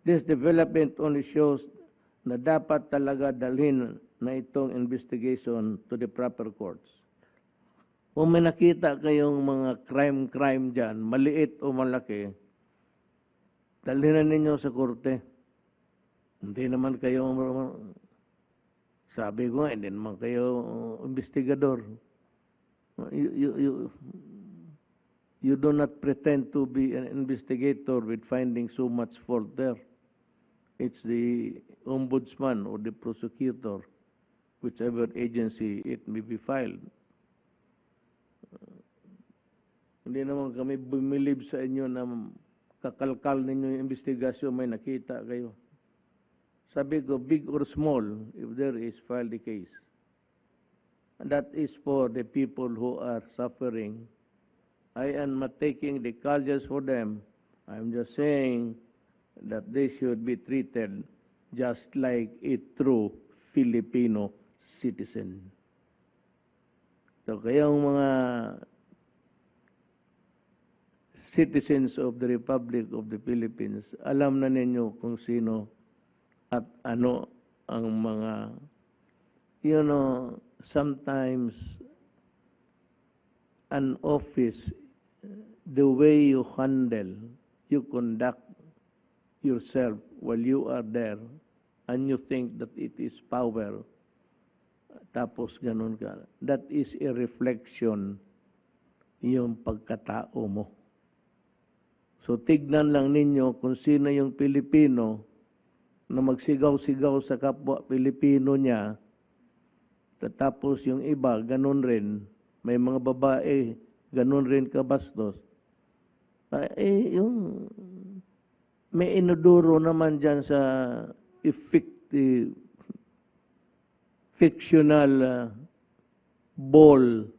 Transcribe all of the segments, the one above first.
This development only shows na dapat talaga dalhin na itong investigation to the proper courts. Kung may nakita kayong mga crime dyan, maliit o malaki, dalhin na ninyo sa korte. Hindi naman kayo, sabi ko hindi naman kayo investigador. You do not pretend to be an investigator with finding so much fault there. It's the ombudsman or the prosecutor, whichever agency it may be filed. Hindi naman kami bumilib sa inyo na kakalkal ninyo yung investigasyon, may nakita kayo. Sabi ko, big or small, if there is, file the case. And that is for the people who are suffering. I am not taking the causes for them. I'm just saying that they should be treated just like a true Filipino citizen. So kayong mga citizens of the Republic of the Philippines, alam na ninyo kung sino at ano ang mga, sometimes an office, the way you handle, you conduct yourself while you are there, and you think that it is power, tapos ganun ka. That is a reflection yung pagkatao mo. So tignan lang ninyo kung sino yung Pilipino na magsigaw-sigaw sa kapwa Pilipino niya, tapos yung iba, ganun rin. May mga babae, ganun rin kabastos. Yung may inuduro naman dyan sa fictional ball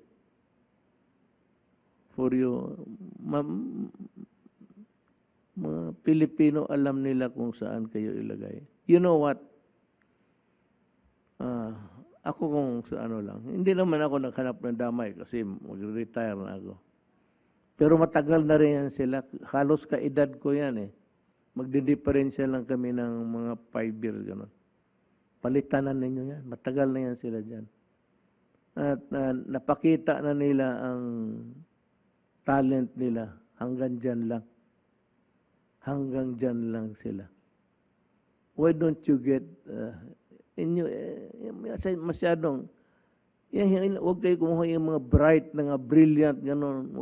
for you. Mga Pilipino, alam nila kung saan kayo ilagay. You know what? Ako kung sa ano lang, hindi naman ako naghanap ng damay kasi mag-retire na ako. Pero matagal na rin yan sila. Halos kaedad ko yan eh. Magdidiferensya lang kami ng mga 5 years. Gano'n. Palitan na ninyo yan. Matagal na yan sila dyan. At napakita na nila ang talent nila. Hanggang dyan lang. Hanggang dyan lang sila. Why don't you get masyadong huwag kayo kumuha yung mga bright, mga brilliant, gano'n.